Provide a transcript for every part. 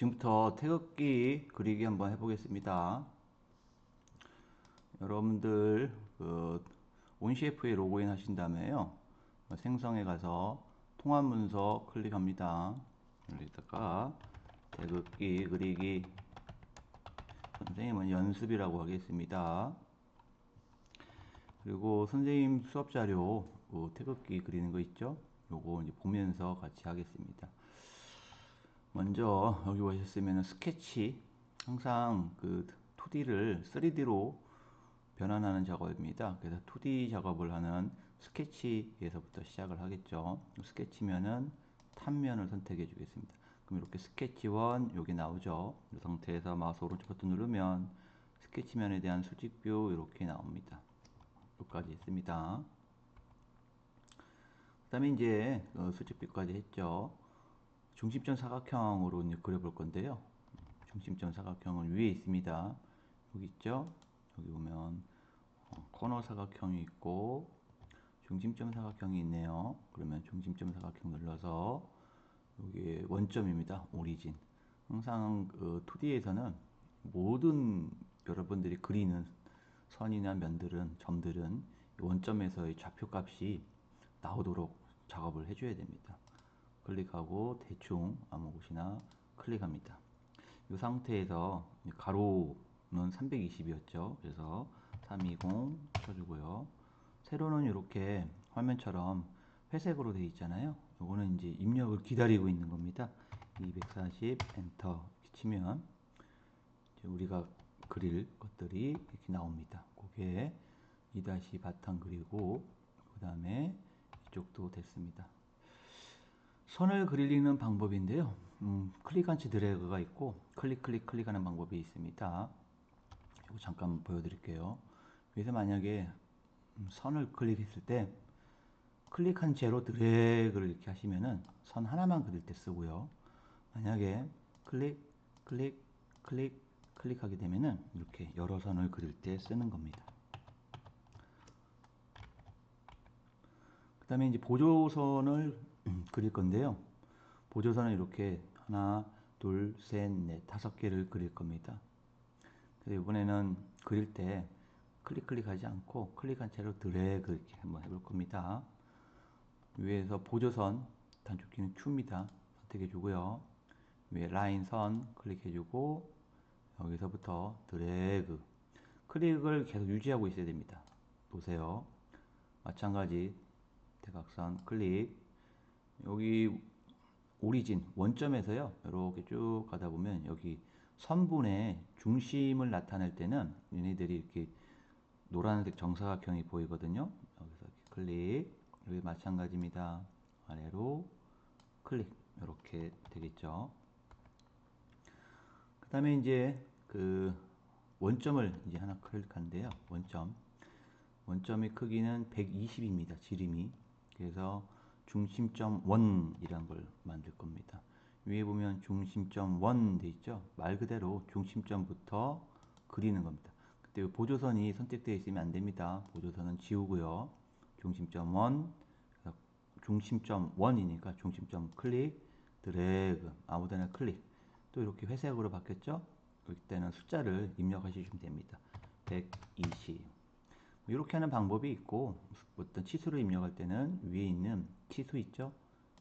지금부터 태극기 그리기 한번 해보겠습니다. 여러분들 온CF에 로그인 하신 다음에요. 생성에 가서 통합 문서 클릭합니다. 여기다가 태극기 그리기, 선생님은 연습이라고 하겠습니다. 그리고 선생님 수업 자료 태극기 그리는 거 있죠? 요거 이제 보면서 같이 하겠습니다. 먼저 여기 오셨으면 스케치, 항상 그 2D를 3D로 변환하는 작업입니다. 그래서 2D 작업을 하는 스케치에서부터 시작을 하겠죠. 스케치면은 탑면을 선택해 주겠습니다. 그럼 이렇게 스케치 1 여기 나오죠. 이 상태에서 마우스 오른쪽 버튼 누르면 스케치면에 대한 수직뷰 이렇게 나옵니다. 여기까지 했습니다. 그 다음에 이제 수직뷰까지 했죠. 중심점 사각형으로 이제 그려볼 건데요. 중심점 사각형은 위에 있습니다. 여기 있죠? 여기 보면 코너 사각형이 있고 중심점 사각형이 있네요. 그러면 중심점 사각형 눌러서 여기 원점입니다. 오리진. 항상 2D에서는 모든 여러분들이 그리는 선이나 면들은, 점들은 원점에서의 좌표값이 나오도록 작업을 해줘야 됩니다. 클릭하고 대충 아무 곳이나 클릭합니다. 이 상태에서 가로는 320이었죠. 그래서 320 쳐주고요. 세로는 이렇게 화면처럼 회색으로 되어 있잖아요. 요거는 이제 입력을 기다리고 있는 겁니다. 240 엔터 치면 우리가 그릴 것들이 이렇게 나옵니다. 그게 2- 바탕 그리고 그 다음에 이쪽도 됐습니다. 선을 그리는 방법인데요. 클릭한치 드래그가 있고 클릭하는 방법이 있습니다. 이거 잠깐 보여드릴게요. 여기서 만약에 선을 클릭했을 때 클릭한 채로 드래그를 이렇게 하시면은 선 하나만 그릴 때 쓰고요. 만약에 클릭하게 되면은 이렇게 여러 선을 그릴 때 쓰는 겁니다. 그 다음에 이제 보조선을 그릴 건데요. 보조선은 이렇게 하나, 둘, 셋, 넷, 5개를 그릴 겁니다. 그래서 이번에는 그릴 때 클릭하지 않고 클릭한 채로 드래그 이렇게 한번 해볼 겁니다. 위에서 보조선 단축키는 Q입니다. 선택해 주고요. 위에 라인 선 클릭해 주고 여기서부터 드래그, 클릭을 계속 유지하고 있어야 됩니다. 보세요. 마찬가지 대각선 클릭, 여기 오리진 원점에서요 이렇게 쭉 가다 보면 여기 선분의 중심을 나타낼 때는 얘네들이 이렇게 노란색 정사각형이 보이거든요. 여기서 이렇게 클릭, 여기 마찬가지입니다. 아래로 클릭, 이렇게 되겠죠. 그 다음에 이제 그 원점을 이제 하나 클릭하는데요. 원점의 크기는 120입니다. 지름이. 그래서 중심점 1이란 걸 만들 겁니다. 위에 보면 중심점 1 돼 있죠. 말 그대로 중심점부터 그리는 겁니다. 그때 보조선이 선택되어 있으면 안 됩니다. 보조선은 지우고요. 중심점 1, 중심점 1이니까 중심점 클릭, 드래그, 아무데나 클릭. 또 이렇게 회색으로 바뀌었죠. 이때는 숫자를 입력하시면 됩니다. 120. 이렇게 하는 방법이 있고, 어떤 치수를 입력할 때는 위에 있는 치수 있죠?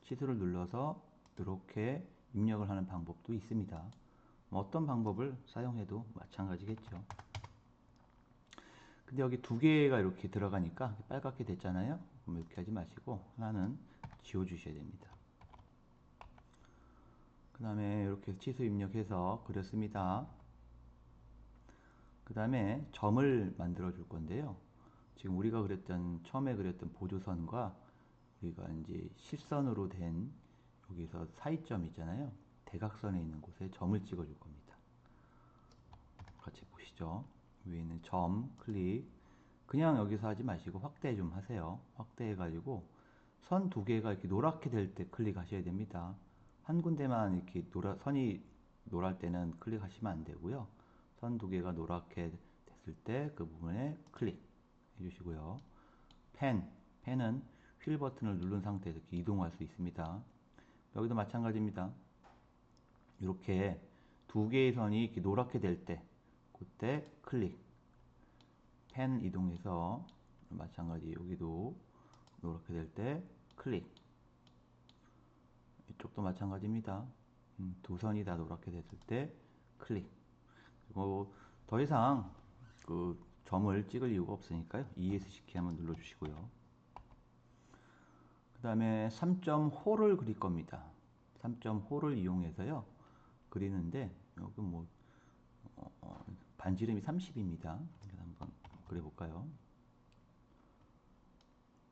치수를 눌러서 이렇게 입력을 하는 방법도 있습니다. 어떤 방법을 사용해도 마찬가지겠죠. 근데 여기 2개가 이렇게 들어가니까 빨갛게 됐잖아요. 그럼 이렇게 하지 마시고 하나는 지워 주셔야 됩니다. 그 다음에 이렇게 치수 입력해서 그렸습니다. 그 다음에 점을 만들어 줄 건데요. 지금 우리가 처음에 그렸던 보조선과 우리가 이제 실선으로 된 여기서 사이점 있잖아요. 대각선에 있는 곳에 점을 찍어 줄 겁니다. 같이 보시죠. 위에 있는 점 클릭. 그냥 여기서 하지 마시고 확대 좀 하세요. 확대해 가지고 선 2개가 이렇게 노랗게 될 때 클릭하셔야 됩니다. 한 군데만 이렇게 선이 노랄 때는 클릭하시면 안 되고요. 선 2개가 노랗게 됐을 때 그 부분에 클릭 해주시고요. 펜은 휠 버튼을 누른 상태에서 이렇게 이동할 수 있습니다. 여기도 마찬가지입니다. 이렇게 두 개의 선이 이렇게 노랗게 될 때, 그때 클릭. 펜 이동해서 마찬가지 여기도 노랗게 될 때 클릭. 이쪽도 마찬가지입니다. 두 선이 다 노랗게 됐을 때 클릭. 그리고 더 이상 그 점을 찍을 이유가 없으니까요. ESC 키 한번 눌러주시고요. 그 다음에 3.호를 그릴 겁니다. 3.호를 이용해서요. 그리는데 여기 뭐 반지름이 30입니다. 한번 그려볼까요?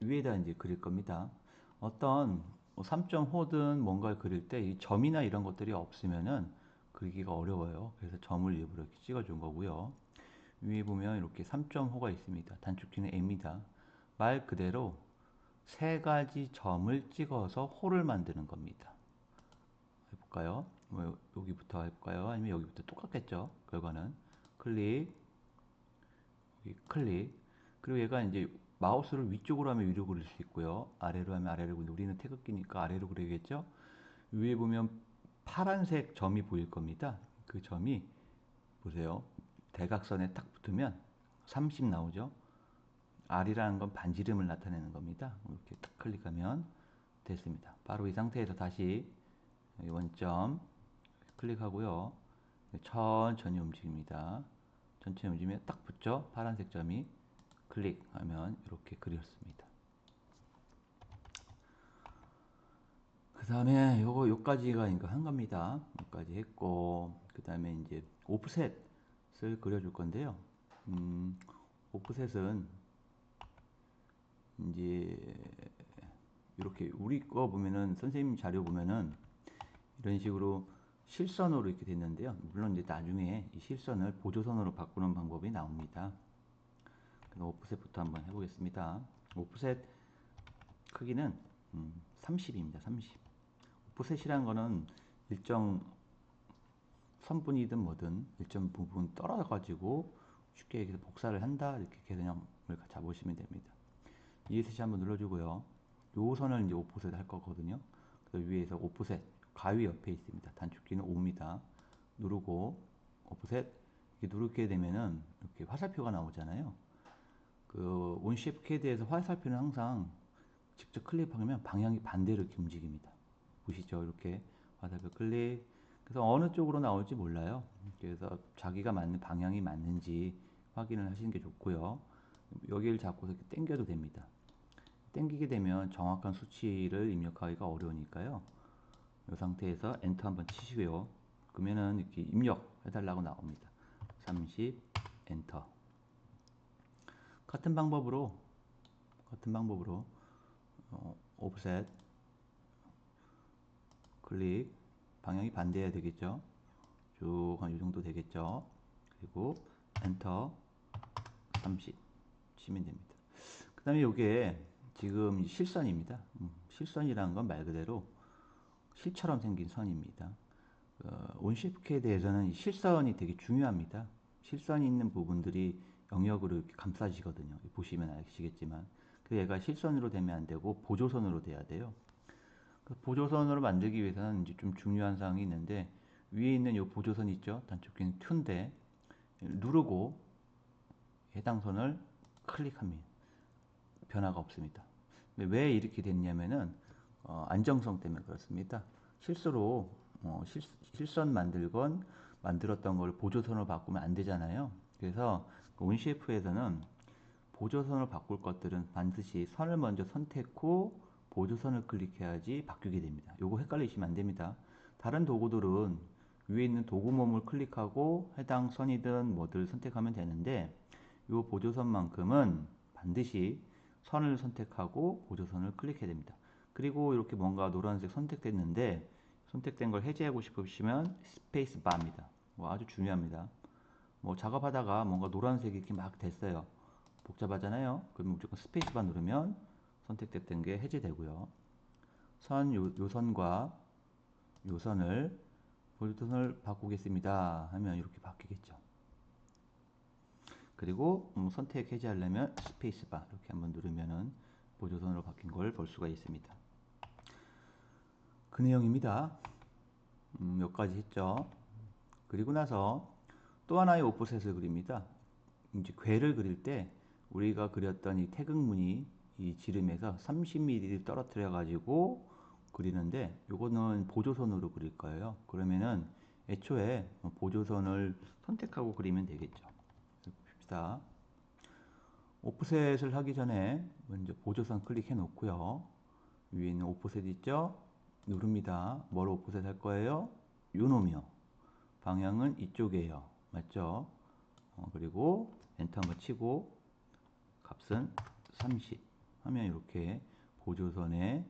위에다 이제 그릴 겁니다. 어떤 3.호든 뭔가를 그릴 때 이 점이나 이런 것들이 없으면은 그리기가 어려워요. 그래서 점을 일부러 이렇게 찍어준 거고요. 위에 보면 이렇게 3.호가 있습니다. 단축키는 M입니다. 말 그대로 세 가지 점을 찍어서 호를 만드는 겁니다. 해볼까요? 뭐 여기부터 할까요? 아니면 여기부터 똑같겠죠? 결과는 클릭, 여기 클릭. 그리고 얘가 이제 마우스를 위쪽으로 하면 위로 그릴 수 있고요. 아래로 하면 아래로 그리고 우리는 태극기니까 아래로 그려야겠죠? 위에 보면 파란색 점이 보일 겁니다. 그 점이 보세요. 대각선에 딱 붙으면 30 나오죠. R이라는 건 반지름을 나타내는 겁니다. 이렇게 딱 클릭하면 됐습니다. 바로 이 상태에서 다시 원점 클릭하고요. 천천히 움직입니다. 천천히 움직이면 딱 붙죠. 파란색 점이 클릭하면 이렇게 그렸습니다. 그 다음에 요까지가 한 겁니다. 요까지 했고, 그 다음에 이제 오프셋을 그려줄 건데요. 오프셋은 이제 이렇게 우리 거 보면은 선생님 자료 보면은 이런 식으로 실선으로 이렇게 됐는데요. 물론 이제 나중에 이 실선을 보조선으로 바꾸는 방법이 나옵니다. 그럼 오프셋부터 한번 해보겠습니다. 오프셋 크기는 30입니다. 30. 오프셋이라는 거는 일정 선분이든 뭐든 일정 부분 떨어져 가지고 쉽게 여기서 복사를 한다 이렇게 개념을 잡으시면 됩니다. ESC 한번 눌러주고요. 요 선을 이제 오프셋 할 거거든요. 그래서 위에서 오프셋 가위 옆에 있습니다. 단축키는 5입니다. 누르고 오프셋 이렇게 누르게 되면은 이렇게 화살표가 나오잖아요. 그 온셰프 캐드에서 화살표는 항상 직접 클릭하면 방향이 반대로 이렇게 움직입니다. 보시죠? 이렇게 화살표 클릭. 그래서 어느 쪽으로 나올지 몰라요. 그래서 자기가 맞는 방향이 맞는지 확인을 하시는 게 좋고요. 여기를 잡고서 이렇게 당겨도 됩니다. 당기게 되면 정확한 수치를 입력하기가 어려우니까요. 이 상태에서 엔터 한번 치시고요. 그러면은 이렇게 입력해달라고 나옵니다. 30 엔터. 같은 방법으로 오프셋 클릭 방향이 반대해야 되겠죠. 쭉 한 이 정도 되겠죠. 그리고 엔터 30 치면 됩니다. 그 다음에 이게 지금 실선입니다. 실선이라는 건 말 그대로 실처럼 생긴 선입니다. 온셰프키에 대해서는 실선이 되게 중요합니다. 실선이 있는 부분들이 영역으로 이렇게 감싸지거든요. 보시면 아시겠지만 그 얘가 실선으로 되면 안 되고 보조선으로 돼야 돼요. 그 보조선으로 만들기 위해서는 이제 좀 중요한 사항이 있는데 위에 있는 이 보조선 있죠? 단축키는 2인데 누르고 해당 선을 클릭합니다. 변화가 없습니다. 왜 이렇게 됐냐면은 안정성 때문에 그렇습니다. 실수로 실선 만들었던 걸 보조선으로 바꾸면 안 되잖아요. 그래서 온CF에서는 보조선을 바꿀 것들은 반드시 선을 먼저 선택 후 보조선을 클릭해야지 바뀌게 됩니다. 요거 헷갈리시면 안 됩니다. 다른 도구들은 위에 있는 도구몸을 클릭하고 해당 선이든 뭐들 선택하면 되는데 요 보조선만큼은 반드시 선을 선택하고 보조선을 클릭해야 됩니다. 그리고 이렇게 뭔가 노란색 선택됐는데 선택된 걸 해제하고 싶으시면 스페이스 바입니다. 뭐 아주 중요합니다. 뭐 작업하다가 뭔가 노란색이 이렇게 막 됐어요. 복잡하잖아요. 그러면 무조건 스페이스 바 누르면 선택됐던 게 해제되고요. 요 선과 요 선을 보조선을 바꾸겠습니다 하면 이렇게 바뀌겠죠. 그리고 선택 해제하려면 스페이스바 이렇게 한번 누르면은 보조선으로 바뀐 걸 볼 수가 있습니다. 그 내용입니다. 여기까지 했죠. 그리고 나서 또 하나의 오프셋을 그립니다. 이제 궤를 그릴 때 우리가 그렸던 이 태극무늬 이 지름에서 30mm 떨어뜨려 가지고 그리는데 요거는 보조선으로 그릴 거예요. 그러면은 애초에 보조선을 선택하고 그리면 되겠죠. 봅시다. 오프셋을 하기 전에 먼저 보조선 클릭해 놓고요. 위에 있는 오프셋 있죠? 누릅니다. 뭘 오프셋 할 거예요? 요놈이요. 방향은 이쪽이에요. 맞죠? 그리고 엔터 한번 치고 값은 30 하면 이렇게 보조선에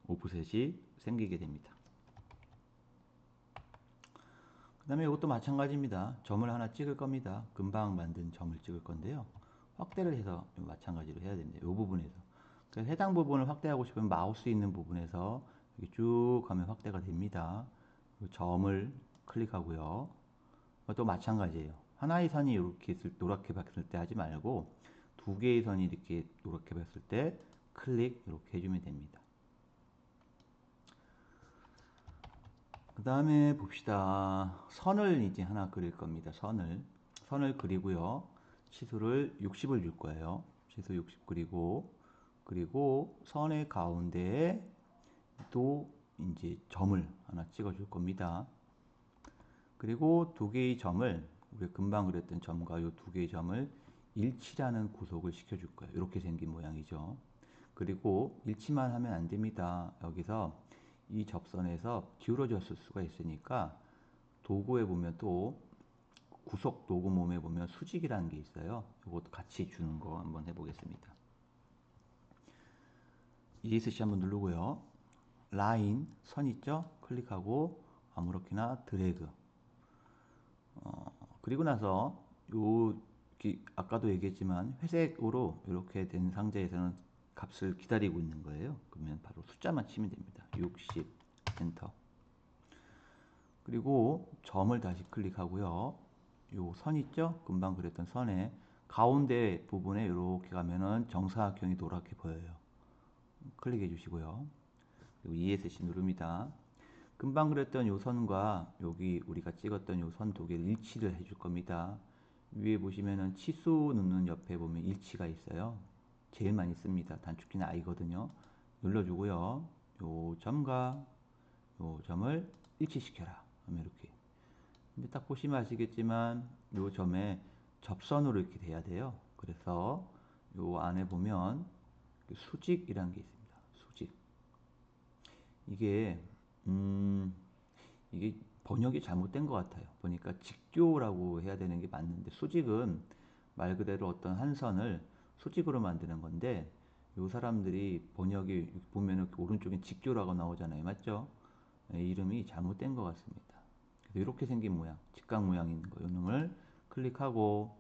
오프셋이 생기게 됩니다. 그 다음에 이것도 마찬가지입니다. 점을 하나 찍을 겁니다. 금방 만든 점을 찍을 건데요. 확대를 해서 마찬가지로 해야 됩니다. 이 부분에서. 그래서 해당 부분을 확대하고 싶으면 마우스 있는 부분에서 이렇게 쭉 가면 확대가 됩니다. 점을 클릭하고요. 또 마찬가지예요. 하나의 선이 이렇게 노랗게 봤을 때 하지 말고 두 개의 선이 이렇게 노랗게 봤을 때 클릭 이렇게 해주면 됩니다. 그 다음에 봅시다. 선을 이제 하나 그릴 겁니다. 선을 그리고요. 치수를 60을 줄 거예요. 치수 60 그리고 선의 가운데에 또 이제 점을 하나 찍어 줄 겁니다. 그리고 두 개의 점을 우리가 금방 그렸던 점과 이 두 개의 점을 일치라는 구속을 시켜줄 거예요. 이렇게 생긴 모양이죠. 그리고 일치만 하면 안 됩니다. 여기서 이 접선에서 기울어졌을 수가 있으니까 도구에 보면 또 구속 도구 몸에 보면 수직이라는 게 있어요. 이것도 같이 주는 거 한번 해보겠습니다. ESC 한번 누르고요. 라인 선 있죠? 클릭하고 아무렇게나 드래그. 그리고 나서 아까도 얘기했지만 회색으로 이렇게 된 상자에서는 값을 기다리고 있는 거예요. 그러면 바로 숫자만 치면 됩니다. 60 엔터. 그리고 점을 다시 클릭하고요. 요 선 있죠? 금방 그렸던 선에 가운데 부분에 이렇게 가면은 정사각형이 노랗게 보여요. 클릭해 주시고요. 그리고 ESC 누릅니다. 금방 그렸던 요 선과 여기 우리가 찍었던 요 선 두 개를 일치를 해줄 겁니다. 위에 보시면은 치수 누르는 옆에 보면 일치가 있어요. 제일 많이 씁니다. 단축키는 I거든요. 눌러주고요. 요 점과 요 점을 일치시켜라 하면 이렇게. 근데 딱 보시면 아시겠지만 요 점에 접선으로 이렇게 돼야 돼요. 그래서 요 안에 보면 수직이라는 게 있습니다. 수직. 이게 이게 번역이 잘못된 것 같아요. 보니까 직교라고 해야 되는 게 맞는데 수직은 말 그대로 어떤 한 선을 수직으로 만드는 건데 요 사람들이 번역이 보면은 오른쪽에 직교라고 나오잖아요. 맞죠? 네, 이름이 잘못된 것 같습니다. 그래서 이렇게 생긴 모양, 직각 모양 있는 거, 요 놈을 클릭하고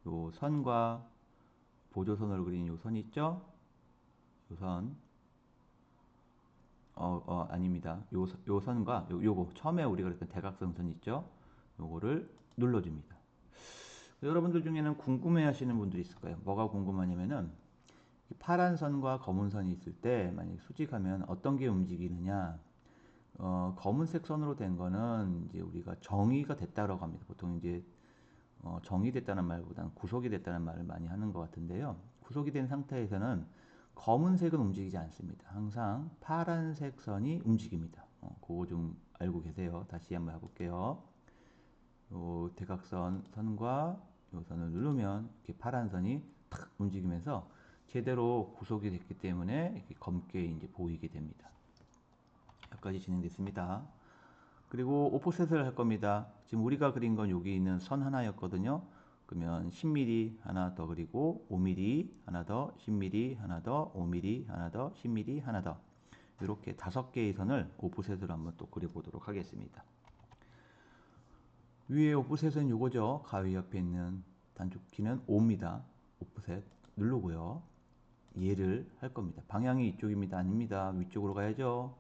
요 선과 보조선을 그린 요 선 있죠? 요 선, 아닙니다. 요 선과 요거 처음에 우리가 그랬던 대각선 선 있죠? 요거를 눌러줍니다. 여러분들 중에는 궁금해 하시는 분들이 있을 거예요. 뭐가 궁금하냐면은 파란 선과 검은 선이 있을 때 만약 수직하면 어떤 게 움직이느냐. 검은색 선으로 된 거는 이제 우리가 정의가 됐다라고 합니다. 보통 이제 정의됐다는 말보다는 구속이 됐다는 말을 많이 하는 것 같은데요. 구속이 된 상태에서는 검은색은 움직이지 않습니다. 항상 파란색 선이 움직입니다. 그거 좀 알고 계세요. 다시 한번 해볼게요. 요 대각선 선과 요 선을 누르면 이렇게 파란 선이 탁 움직이면서 제대로 구속이 됐기 때문에 이렇게 검게 이제 보이게 됩니다. 여기까지 진행됐습니다. 그리고 오프셋을 할 겁니다. 지금 우리가 그린 건 여기 있는 선 하나였거든요. 그러면 10mm 하나 더 그리고 5mm 하나 더 10mm 하나 더 5mm 하나 더 10mm 하나 더 이렇게 5개의 선을 오프셋으로 한번 또 그려보도록 하겠습니다. 위에 오프셋은 요거죠. 가위 옆에 있는 단축키는 5입니다. 오프셋 누르고요. 얘를 할 겁니다. 방향이 이쪽입니다. 아닙니다. 위쪽으로 가야죠.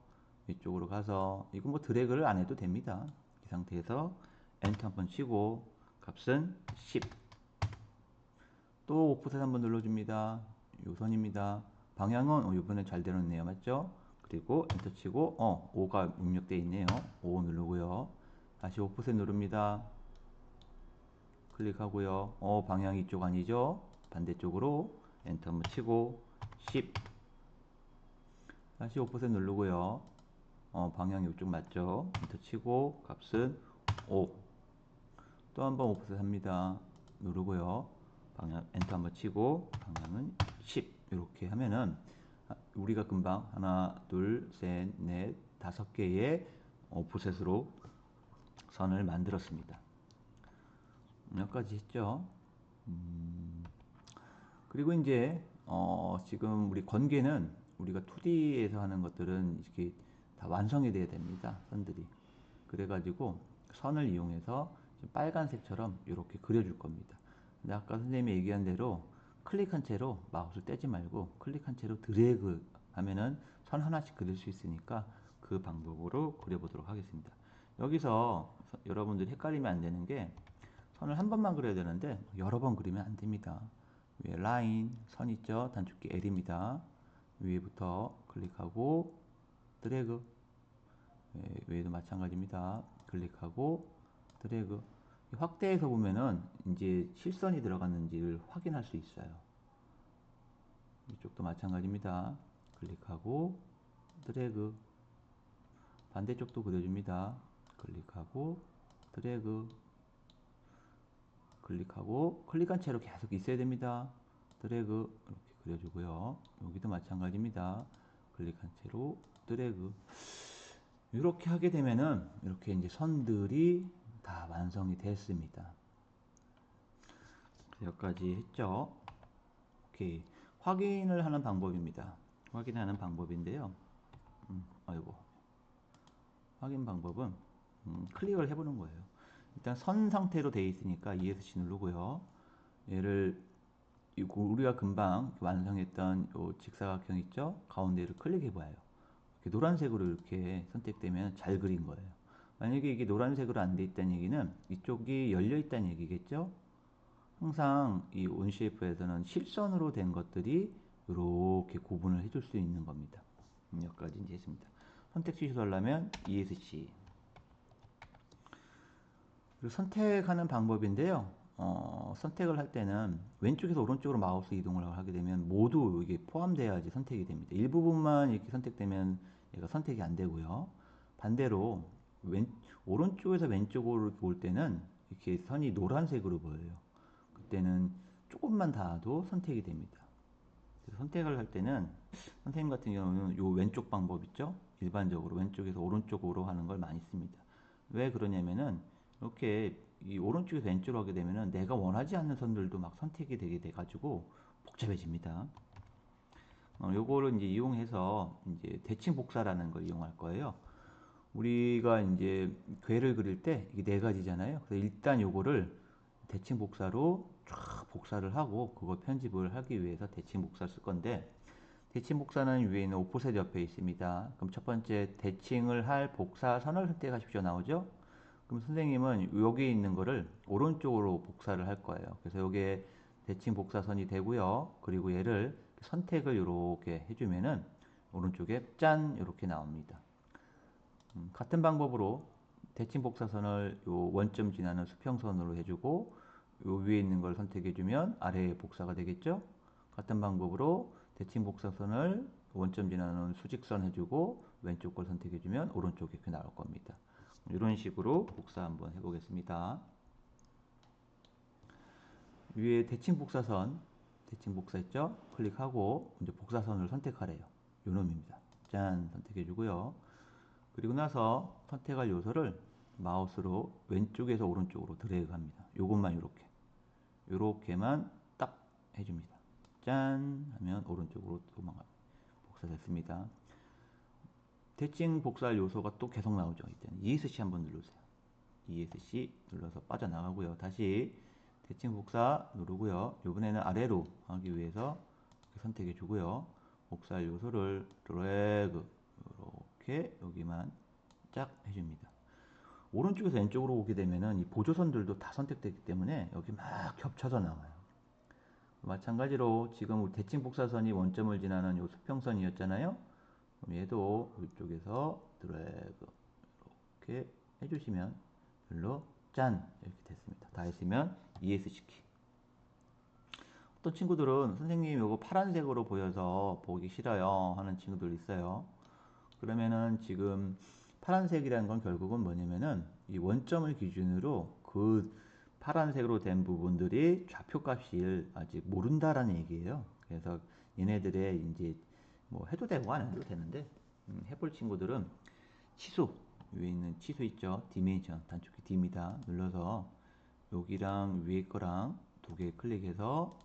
위쪽으로 가서 이건 뭐 드래그를 안 해도 됩니다. 이 상태에서 엔터 한번 치고 값은 10. 또 오프셋 한번 눌러줍니다. 요 선입니다. 방향은 이번에 잘 되었네요. 맞죠? 그리고 엔터 치고 5가 입력되어 있네요. 5 누르고요. 다시 오프셋 누릅니다. 클릭하고요. 방향이 이쪽 아니죠? 반대쪽으로 엔터 한번 치고 10. 다시 오프셋 누르고요. 방향이 이쪽 맞죠? 엔터 치고 값은 5. 또 한번 오프셋 합니다. 누르고요. 방향 엔터 한번 치고 방향은 10. 이렇게 하면은 우리가 금방 하나, 둘, 셋, 넷, 5개의 오프셋으로 선을 만들었습니다. 여기까지 했죠. 그리고 이제 지금 우리 건개는 우리가 2D에서 하는 것들은 이렇게 다 완성이 돼야 됩니다. 선들이. 그래가지고 선을 이용해서 빨간색처럼 이렇게 그려줄 겁니다. 근데 아까 선생님이 얘기한 대로 클릭한 채로 마우스 떼지 말고 클릭한 채로 드래그 하면은 선 하나씩 그릴 수 있으니까 그 방법으로 그려보도록 하겠습니다. 여기서 여러분들이 헷갈리면 안 되는 게 선을 한 번만 그려야 되는데 여러 번 그리면 안 됩니다. 위에 라인, 선 있죠? 단축키 L입니다. 위에부터 클릭하고 드래그. 위에도 마찬가지입니다. 클릭하고 드래그. 확대해서 보면은 이제 실선이 들어갔는지를 확인할 수 있어요. 이쪽도 마찬가지입니다. 클릭하고 드래그. 반대쪽도 그려줍니다. 클릭하고 드래그. 클릭하고 클릭한 채로 계속 있어야 됩니다. 드래그 이렇게 그려주고요. 여기도 마찬가지입니다. 클릭한 채로 드래그. 이렇게 하게 되면은 이렇게 이제 선들이 다 완성이 됐습니다. 여기까지 했죠. 오케이. 확인을 하는 방법입니다. 확인하는 방법인데요. 아이고. 확인 방법은 클릭을 해보는 거예요. 일단 선 상태로 되어 있으니까 ESC 누르고요. 얘를 우리가 금방 완성했던 요 직사각형 있죠? 가운데를 클릭해 봐요. 이렇게 노란색으로 이렇게 선택되면 잘 그린 거예요. 만약에 이게 노란색으로 안 돼 있다는 얘기는 이쪽이 열려 있다는 얘기겠죠? 항상 이 온셰이프에서는 실선으로 된 것들이 이렇게 구분을 해줄 수 있는 겁니다. 여기까지 이제 했습니다. 선택 취소하려면 ESC. 그리고 선택하는 방법인데요. 선택을 할 때는 왼쪽에서 오른쪽으로 마우스 이동을 하게 되면 모두 이게 포함되어야지 선택이 됩니다. 일부분만 이렇게 선택되면 얘가 선택이 안 되고요. 반대로 오른쪽에서 왼쪽으로 올 때는 이렇게 선이 노란색으로 보여요. 그때는 조금만 닿아도 선택이 됩니다. 선택을 할 때는 선생님 같은 경우는 요 왼쪽 방법 있죠? 일반적으로 왼쪽에서 오른쪽으로 하는 걸 많이 씁니다. 왜 그러냐면은 이렇게 이 오른쪽에서 왼쪽으로 하게 되면은 내가 원하지 않는 선들도 막 선택이 되게 돼가지고 복잡해집니다. 요거를 이제 이용해서 이제 대칭 복사라는 걸 이용할 거예요. 우리가 이제 궤를 그릴 때 이게 네 가지잖아요. 그래서 일단 요거를 대칭 복사로 쫙 복사를 하고 그걸 편집을 하기 위해서 대칭 복사를 쓸 건데, 대칭 복사는 위에 있는 오프셋 옆에 있습니다. 그럼 첫 번째 대칭을 할 복사선을 선택하십시오 나오죠? 그럼 선생님은 여기 있는 거를 오른쪽으로 복사를 할 거예요. 그래서 여기에 대칭 복사선이 되고요. 그리고 얘를 선택을 이렇게 해주면은 오른쪽에 짠 이렇게 나옵니다. 같은 방법으로 대칭 복사선을 요 원점 지나는 수평선으로 해주고 요 위에 있는 걸 선택해주면 아래에 복사가 되겠죠. 같은 방법으로 대칭 복사선을 원점 지나는 수직선 해주고 왼쪽 걸 선택해주면 오른쪽에 이렇게 나올 겁니다. 이런 식으로 복사 한번 해보겠습니다. 위에 대칭 복사선, 대칭 복사했죠? 클릭하고 이제 복사선을 선택하래요. 요 놈입니다. 짠 선택해주고요. 그리고 나서 선택할 요소를 마우스로 왼쪽에서 오른쪽으로 드래그합니다. 요것만 요렇게만 딱 해줍니다. 짠 하면 오른쪽으로 도망갑니다. 복사됐습니다. 대칭 복사할 요소가 또 계속 나오죠. 이때는 ESC 한번 누르세요. ESC 눌러서 빠져나가고요. 다시 대칭 복사 누르고요. 이번에는 아래로 하기 위해서 선택해 주고요. 복사할 요소를 드래그 이렇게 여기만 쫙 해줍니다. 오른쪽에서 왼쪽으로 오게 되면은 이 보조선들도 다 선택되기 때문에 여기 막 겹쳐서 나와요. 마찬가지로 지금 대칭 복사선이 원점을 지나는 요 수평선이었잖아요. 그럼 얘도 이쪽에서 드래그 이렇게 해주시면 눌러 짠 이렇게 됐습니다. 다 했으면 ESC키. 어떤 친구들은 선생님 이거 파란색으로 보여서 보기 싫어요 하는 친구들 있어요. 그러면은 지금 파란색이라는 건 결국은 뭐냐면은 이 원점을 기준으로 그 파란색으로 된 부분들이 좌표값을 아직 모른다라는 얘기예요. 그래서 얘네들의 이제 뭐 해도 되고 안 해도 되는데 해볼 친구들은 치수 위에 있는 치수 있죠? 디멘션 단축키 D입니다. 눌러서 여기랑 위에 거랑 두 개 클릭해서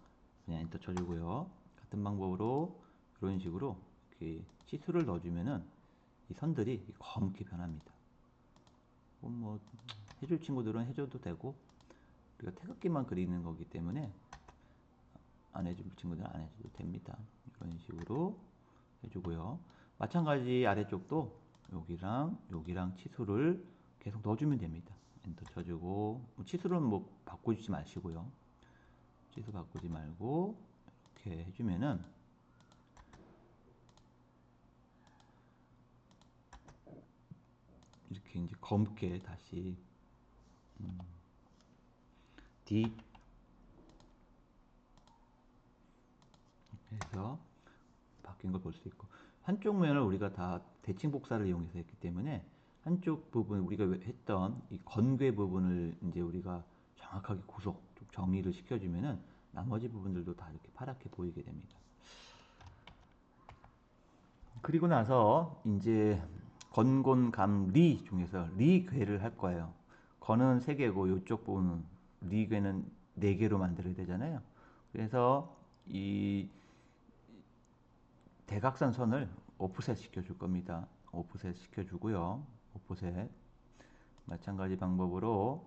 그냥 엔터 쳐주고요. 같은 방법으로 이런 식으로 이렇게 치수를 넣어주면은 이 선들이 검게 변합니다. 뭐 해줄 친구들은 해줘도 되고 우리가 태극기만 그리는 거기 때문에 안 해줄 친구들은 안 해줘도 됩니다. 이런 식으로 해주고요. 마찬가지 아래쪽도 여기랑 치수를 계속 넣어주면 됩니다. 엔터 쳐주고 치수는 뭐 바꾸지 마시고요. 치수 바꾸지 말고 이렇게 해주면은 이렇게 이제 검게 다시 D 해서 바뀐 걸 볼 수 있고 한쪽 면을 우리가 다 대칭 복사를 이용해서 했기 때문에 한쪽 부분 우리가 했던 이 건괴 부분을 이제 우리가 정확하게 구속 정리를 시켜주면은 나머지 부분들도 다 이렇게 파랗게 보이게 됩니다. 그리고 나서 이제 건곤감리 중에서 리괴를 할 거예요. 건은 3개고 이쪽 부분은 리괴는 4개로 만들어야 되잖아요. 그래서 이 대각선 선을 오프셋 시켜줄 겁니다. 오프셋 시켜주고요. 오프셋 마찬가지 방법으로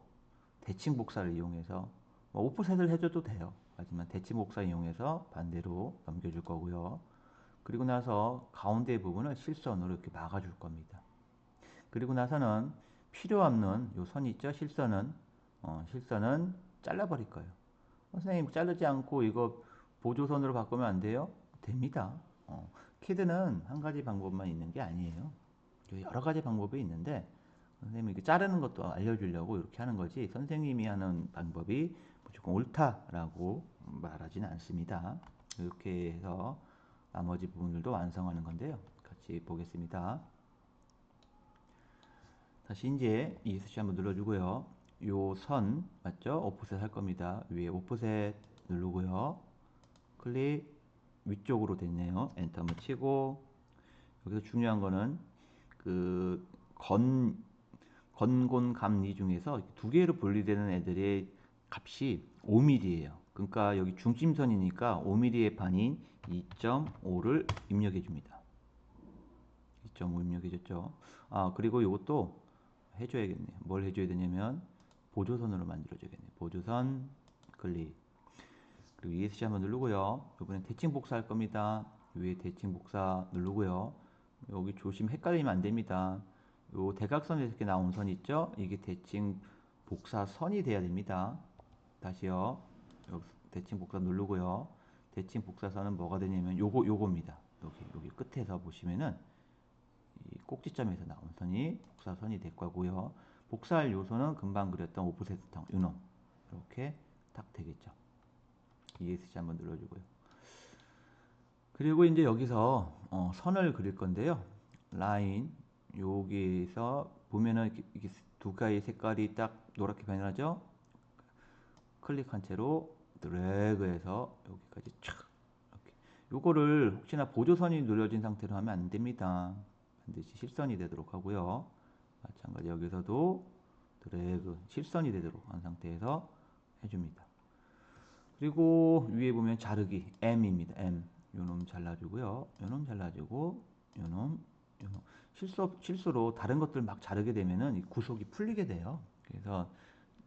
대칭 복사를 이용해서 뭐 오프셋을 해줘도 돼요. 하지만 대칭 복사 이용해서 반대로 넘겨줄 거고요. 그리고 나서 가운데 부분을 실선으로 이렇게 막아줄 겁니다. 그리고 나서는 필요 없는 요 선 있죠? 실선은 잘라버릴 거예요. 선생님 자르지 않고 이거 보조선으로 바꾸면 안 돼요? 됩니다. 키드는 한 가지 방법만 있는 게 아니에요. 여러 가지 방법이 있는데 선생님이 이렇게 자르는 것도 알려주려고 이렇게 하는 거지 선생님이 하는 방법이 무조건 옳다라고 말하지는 않습니다. 이렇게 해서 나머지 부분들도 완성하는 건데요. 같이 보겠습니다. 다시 이제 ESC 한번 눌러주고요. 요 선 맞죠? 오프셋 할 겁니다. 위에 오프셋 누르고요. 클릭 위쪽으로 됐네요. 엔터 한번 치고 여기서 중요한 거는 그 건곤감리 중에서 두 개로 분리되는 애들의 값이 5mm예요. 그러니까 여기 중심선이니까 5mm의 반인 2.5를 입력해 줍니다. 2.5 입력해 줬죠. 아 그리고 이것도 해줘야겠네요. 뭘 해줘야 되냐면 보조선으로 만들어줘야겠네요. 보조선 클릭 그리고 ESC 한번 누르고요. 이번엔 대칭 복사할 겁니다. 위에 대칭 복사 누르고요. 여기 조심 헷갈리면 안 됩니다. 요 대각선에서 이렇게 나온 선 있죠? 이게 대칭 복사선이 돼야 됩니다. 다시요. 여기 대칭 복사 누르고요. 대칭 복사선은 뭐가 되냐면 요겁니다. 여기 끝에서 보시면은 이 꼭지점에서 나온 선이 복사선이 될 거고요. 복사할 요소는 금방 그렸던 오프셋 요놈 이렇게 딱 되겠죠. ESC 한번 눌러주고요. 그리고 이제 여기서 선을 그릴 건데요. 라인 여기에서 보면은 이렇게 두 가지 색깔이 딱 노랗게 변하죠. 클릭한 채로 드래그해서 여기까지 촥 이렇게. 요거를 혹시나 보조선이 눌려진 상태로 하면 안 됩니다. 반드시 실선이 되도록 하고요. 마찬가지 여기서도 드래그 실선이 되도록 한 상태에서 해줍니다. 그리고 위에 보면 자르기 M입니다. M 요놈 잘라주고요. 요놈 잘라주고 요놈 실수로 다른 것들 막 자르게 되면은 이 구속이 풀리게 돼요. 그래서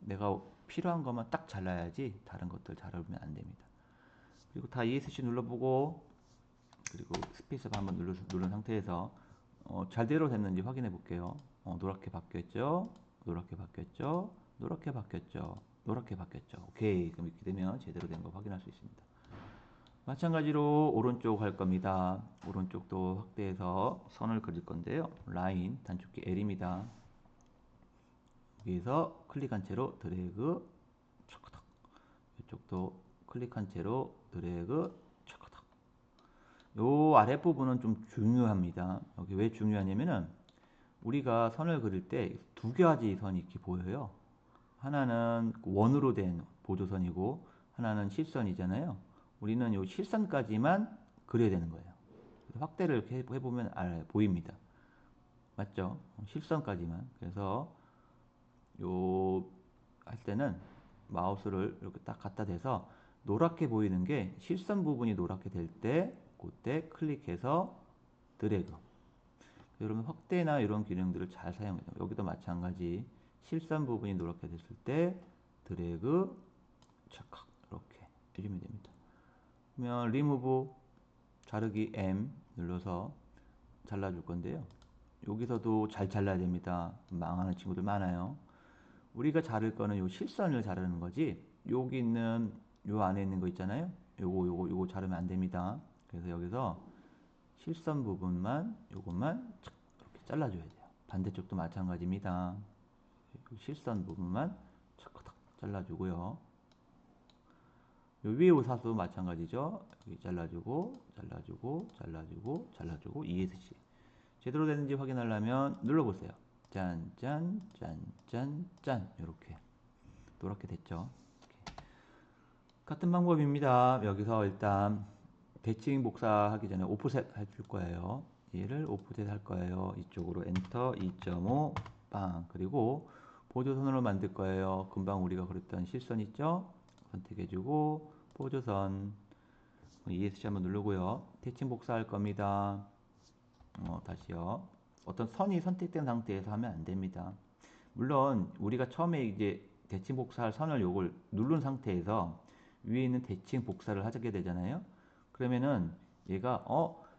내가 필요한 것만 딱 잘라야지 다른 것들 자르면 안 됩니다. 그리고 다 ESC 눌러보고 그리고 스페이스바 한번 누른 상태에서 잘대로 됐는지 확인해 볼게요. 노랗게 바뀌었죠? 노랗게 바뀌었죠? 노랗게 바뀌었죠? 노랗게 바뀌었죠? 오케이. 그럼 이렇게 되면 제대로 된 거 확인할 수 있습니다. 마찬가지로 오른쪽 할 겁니다. 오른쪽도 확대해서 선을 그릴 건데요. 라인 단축키 L입니다. 여기에서 클릭한 채로 드래그 차커닥. 이쪽도 클릭한 채로 드래그 차커닥. 요 아랫부분은 좀 중요합니다. 여기 왜 중요하냐면은 우리가 선을 그릴 때 두 가지 선이 이렇게 보여요. 하나는 원으로 된 보조선이고 하나는 실선이잖아요. 우리는 요 실선까지만 그려야 되는 거예요. 확대를 이렇게 해보면 보입니다. 맞죠? 실선까지만. 그래서 요 할 때는 마우스를 이렇게 딱 갖다 대서 노랗게 보이는 게 실선 부분이 노랗게 될 때 그때 클릭해서 드래그. 여러분 확대나 이런 기능들을 잘 사용해요. 여기도 마찬가지. 실선 부분이 노랗게 됐을 때 드래그 착각 이렇게 해주면 됩니다. 그러면 리무브 자르기 M 눌러서 잘라줄 건데요. 여기서도 잘 잘라야 됩니다. 망하는 친구들 많아요. 우리가 자를 거는 요 실선을 자르는 거지 여기 있는 요 안에 있는 거 있잖아요. 요거 자르면 안 됩니다. 그래서 여기서 실선 부분만 요것만 이렇게 잘라줘야 돼요. 반대쪽도 마찬가지입니다. 실선 부분만 착착 잘라주고요. 요 위에 우사도 마찬가지죠. 여기 잘라주고 잘라주고 잘라주고 잘라주고 ESC 제대로 되는지 확인하려면 눌러보세요. 짠, 짠, 짠, 짠, 짠. 이렇게 노랗게 됐죠. 이렇게. 같은 방법입니다. 여기서 일단 대칭 복사하기 전에 오프셋 해줄 거예요. 얘를 오프셋 할 거예요. 이쪽으로 엔터 2.5 빵. 그리고 보조선으로 만들 거예요. 금방 우리가 그랬던 실선 있죠? 선택해주고 보조선 ESC 한번 누르고요. 대칭 복사할 겁니다. 다시요. 어떤 선이 선택된 상태에서 하면 안 됩니다. 물론 우리가 처음에 이제 대칭 복사할 선을 요걸 누른 상태에서 위에 있는 대칭 복사를 하게 되잖아요. 그러면은 얘가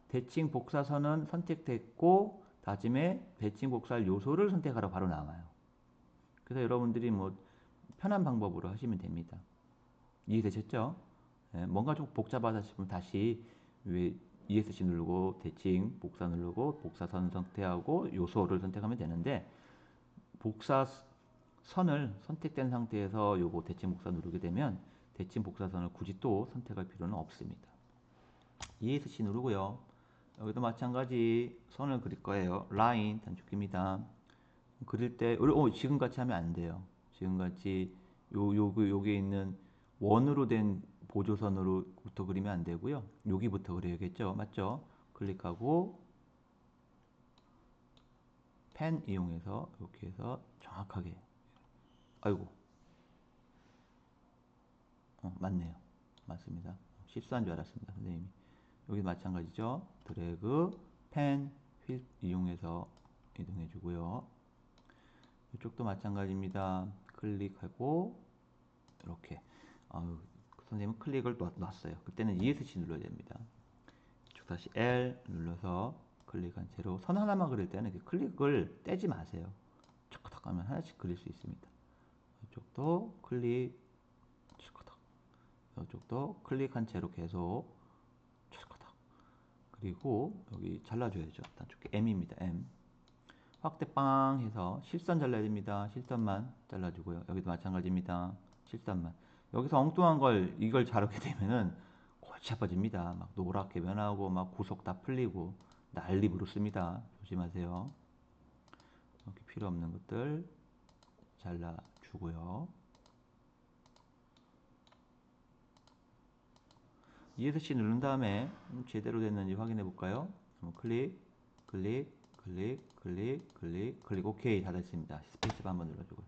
대칭 복사선은 선택됐고 다짐에 대칭 복사할 요소를 선택하라 바로 나와요. 그래서 여러분들이 뭐 편한 방법으로 하시면 됩니다. 이해되셨죠? 네, 뭔가 좀 복잡하다 싶으면 다시 위에 ESC 누르고 대칭 복사 누르고 복사선 선택하고 요소를 선택하면 되는데 복사선을 선택된 상태에서 요거 대칭 복사 누르게 되면 대칭 복사선을 굳이 또 선택할 필요는 없습니다. ESC 누르고요. 여기도 마찬가지 선을 그릴 거예요. 라인 단축키입니다. 그릴 때 지금같이 하면 안 돼요. 지금같이 요게 있는 원으로 된 보조선으로부터 그리면 안 되고요. 여기부터 그려야겠죠. 맞죠? 클릭하고 펜 이용해서 이렇게 해서 정확하게 아이고 맞네요. 맞습니다. 실수한 줄 알았습니다. 선생님이. 여기 마찬가지죠. 드래그 펜 휠 이용해서 이동해 주고요. 이쪽도 마찬가지입니다. 클릭하고 이렇게 선생님은 클릭을 놨어요. 그때는 ESC 눌러야 됩니다. 이쪽 다시 L 눌러서 클릭한 채로 선 하나만 그릴 때는 클릭을 떼지 마세요. 척탁 하면 하나씩 그릴 수 있습니다. 이쪽도 클릭 척탁 이쪽도 클릭한 채로 계속 척탁 그리고 여기 잘라줘야죠. 단축키 M입니다. M 확대 빵 해서 실선 잘라야 됩니다. 실선만 잘라주고요. 여기도 마찬가지입니다. 실선만. 여기서 엉뚱한 이걸 자르게 되면은 골치 아파집니다. 막 노랗게 변하고 막 구석 다 풀리고 난리 부르습니다. 조심하세요. 이렇게 필요 없는 것들 잘라주고요. ESC 누른 다음에 제대로 됐는지 확인해 볼까요? 클릭, 클릭, 클릭, 클릭, 클릭, 클릭. 오케이. 다 됐습니다. 스페이스바 한번 눌러주고요.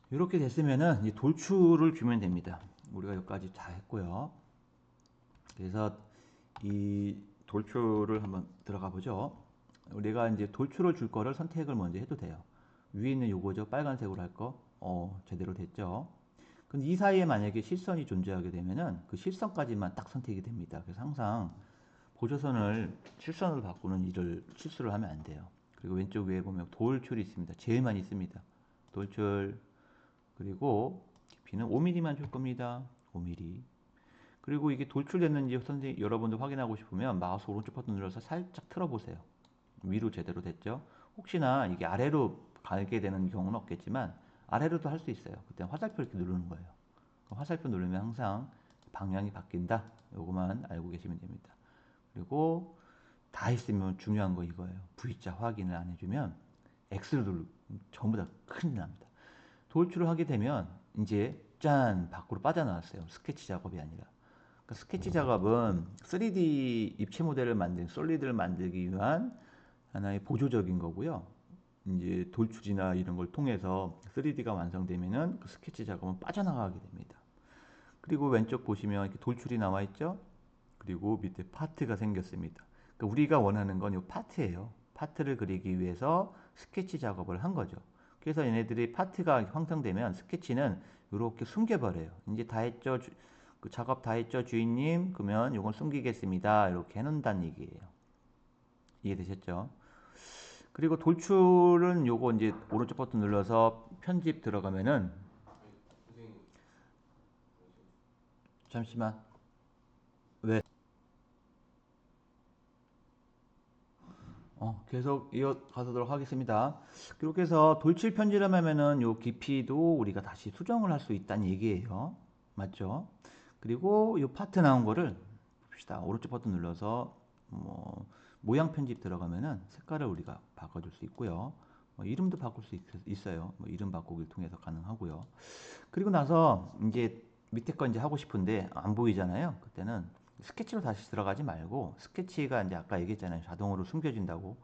이렇게 됐으면은 이 돌출을 주면 됩니다. 우리가 여기까지 다 했고요. 그래서 이 돌출을 한번 들어가 보죠. 우리가 이제 돌출을 줄 거를 선택을 먼저 해도 돼요. 위에 있는 요거죠. 빨간색으로 할 거. 제대로 됐죠. 근데 이 사이에 만약에 실선이 존재하게 되면은 그 실선까지만 딱 선택이 됩니다. 그래서 항상 보조선을 실선으로 바꾸는 일을 실수를 하면 안 돼요. 그리고 왼쪽 위에 보면 돌출이 있습니다. 제일 많이 씁니다. 돌출 그리고 깊이는 5mm만 줄 겁니다. 5mm. 그리고 이게 돌출됐는지 선생님 여러분들 확인하고 싶으면 마우스 오른쪽 버튼 눌러서 살짝 틀어보세요. 위로 제대로 됐죠? 혹시나 이게 아래로 가게 되는 경우는 없겠지만 아래로도 할 수 있어요. 그때 화살표 이렇게 누르는 거예요. 화살표 누르면 항상 방향이 바뀐다. 요거만 알고 계시면 됩니다. 그리고 다 했으면 중요한 거 이거예요. V자 확인을 안 해주면 X를 누르고 전부 다 큰일 납니다. 돌출을 하게 되면 이제 짠 밖으로 빠져나왔어요. 스케치 작업이 아니라. 그러니까 스케치 작업은 3D 입체 모델을 만든 솔리드를 만들기 위한 하나의 보조적인 거고요. 이제 돌출이나 이런 걸 통해서 3D가 완성되면은 그 스케치 작업은 빠져나가게 됩니다. 그리고 왼쪽 보시면 이렇게 돌출이 나와 있죠. 그리고 밑에 파트가 생겼습니다. 그러니까 우리가 원하는 건 이 파트예요. 파트를 그리기 위해서 스케치 작업을 한 거죠. 그래서 얘네들이 파트가 형성되면 스케치는 이렇게 숨겨버려요. 이제 다 했죠. 그 작업 다 했죠, 주인님? 그러면 이건 숨기겠습니다. 이렇게 해놓는다는 얘기예요. 이해되셨죠? 그리고 돌출은 요거 이제 오른쪽 버튼 눌러서 편집 들어가면은 잠시만. 왜? 계속 이어가도록 하겠습니다. 그렇게 해서 돌출 편집을 하면은 요 깊이도 우리가 다시 수정을 할 수 있다는 얘기예요. 맞죠? 그리고 요 파트 나온 거를 봅시다. 오른쪽 버튼 눌러서 뭐 모양 편집 들어가면은 색깔을 우리가 바꿔줄 수 있고요. 이름도 바꿀 수 있어요. 이름 바꾸기를 통해서 가능하고요. 그리고 나서 이제 밑에 거 이제 하고 싶은데 안 보이잖아요. 그때는 스케치로 다시 들어가지 말고 스케치가 이제 아까 얘기했잖아요. 자동으로 숨겨진다고.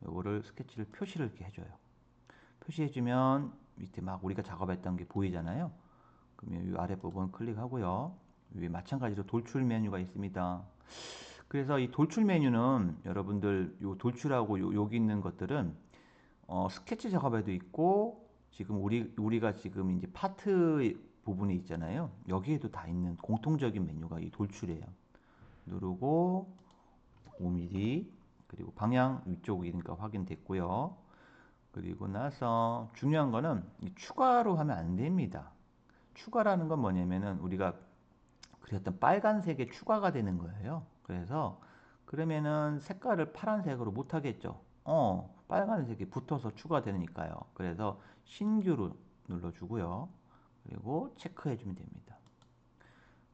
요거를 스케치를 표시를 이렇게 해줘요. 표시해주면 밑에 막 우리가 작업했던 게 보이잖아요. 그러면 이 아래 부분 클릭하고요. 위에 마찬가지로 돌출 메뉴가 있습니다. 그래서 이 돌출 메뉴는 여러분들 요 돌출하고 여기 있는 것들은 스케치 작업에도 있고 지금 우리가 지금 이제 파트 부분이 있잖아요. 여기에도 다 있는 공통적인 메뉴가 이 돌출이에요. 누르고 5mm 그리고 방향 위쪽이니까 확인됐고요. 그리고 나서 중요한 거는 추가로 하면 안 됩니다. 추가라는 건 뭐냐면은 우리가 그렸던 빨간색에 추가가 되는 거예요. 그래서 그러면은 색깔을 파란색으로 못 하겠죠. 빨간색이 붙어서 추가되니까요. 그래서 신규로 눌러주고요. 그리고 체크해 주면 됩니다.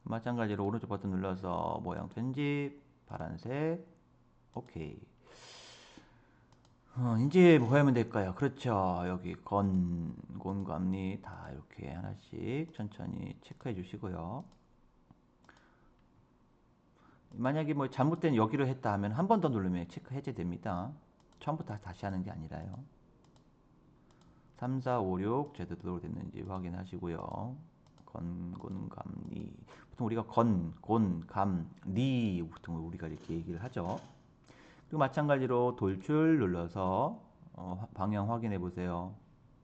마찬가지로 오른쪽 버튼 눌러서 모양 편집, 파란색, 오케이. 이제 뭐 하면 될까요? 그렇죠. 여기 곤감리 다 이렇게 하나씩 천천히 체크해 주시고요. 만약에 뭐 잘못된 여기로 했다 하면 한 번 더 누르면 체크 해제됩니다. 처음부터 다시 하는 게 아니라요. 3, 4, 5, 6 제대로 됐는지 확인하시고요. 곤감리 보통 우리가 곤감리 보통 우리가 이렇게 얘기를 하죠. 그리고 마찬가지로 돌출 눌러서 방향 확인해 보세요.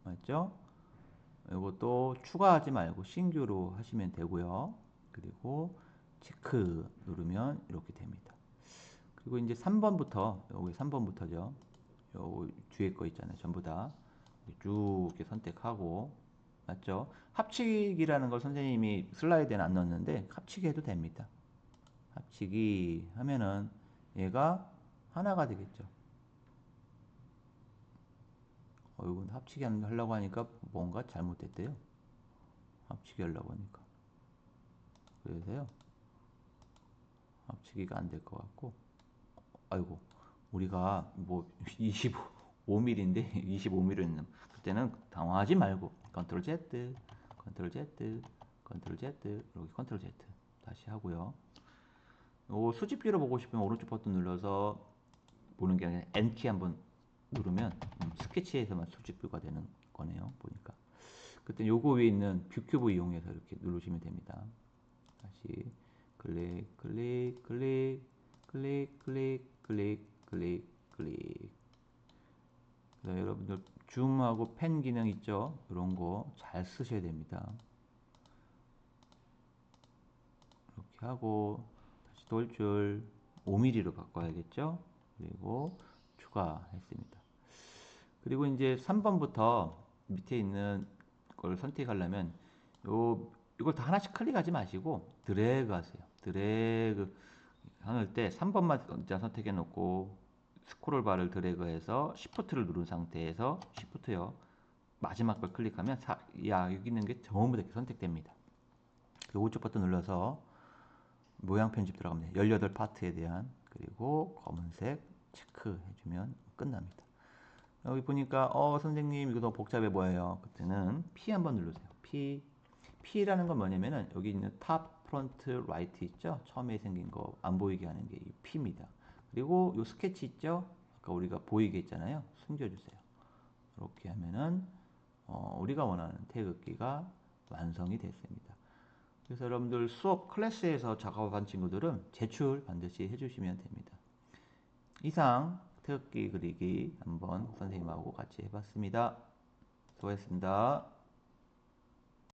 맞죠? 이것도 추가하지 말고 신규로 하시면 되고요. 그리고 체크 누르면 이렇게 됩니다. 그리고 이제 3번부터 여기 3번부터죠. 요 뒤에 거 있잖아요. 전부 다 쭉 이렇게 선택하고 맞죠? 합치기라는 걸 선생님이 슬라이드에는 안 넣었는데 합치기 해도 됩니다. 합치기 하면은 얘가 하나가 되겠죠. 이건 합치기 하려고 하니까 뭔가 잘못됐대요. 합치기 하려고 하니까. 그래서요. 합치기가 안 될 것 같고. 아이고. 우리가 뭐 25mm인데 25mm는 그때는 당황하지 말고 컨트롤 Z, 컨트롤 Z, 컨트롤 Z 이렇게 컨트롤 Z 다시 하고요. 요 수집뷰로 보고 싶으면 오른쪽 버튼 눌러서 보는 게 아니라 N키 한번 누르면 스케치에서만 수집뷰가 되는 거네요. 보니까 그때 요거 위에 있는 뷰 큐브 이용해서 이렇게 누르시면 됩니다. 다시 클릭 클릭 클릭 클릭 클릭 클릭 클릭 클릭. 그래서 여러분들 줌하고 펜 기능 있죠? 이런 거 잘 쓰셔야 됩니다. 이렇게 하고 다시 돌출 5mm로 바꿔야겠죠? 그리고 추가했습니다. 그리고 이제 3번부터 밑에 있는 걸 선택하려면 이걸 다 하나씩 클릭하지 마시고 드래그 하세요. 드래그 할 때 3번만 선택해 놓고 스크롤 바를 드래그해서 Shift를 누른 상태에서 Shift요. 마지막 걸 클릭하면 여기 있는 게 전부 다 이렇게 선택됩니다. 그 오른쪽 버튼 눌러서 모양 편집 들어갑니다. 18파트에 대한, 그리고 검은색 체크 해주면 끝납니다. 여기 보니까 선생님 이거 너무 복잡해 보여요. 그때는 P 한번 누르세요. P라는 건 뭐냐면은 여기 있는 탑, 프론트, 라이트 있죠? 처음에 생긴 거 안 보이게 하는 게 이 P입니다. 그리고 이 스케치 있죠? 아까 우리가 보이게 했잖아요. 숨겨주세요. 이렇게 하면은 우리가 원하는 태극기가 완성이 됐습니다. 그래서 여러분들 수업 클래스에서 작업한 친구들은 제출 반드시 해주시면 됩니다. 이상 태극기 그리기 한번 선생님하고 같이 해봤습니다. 수고했습니다.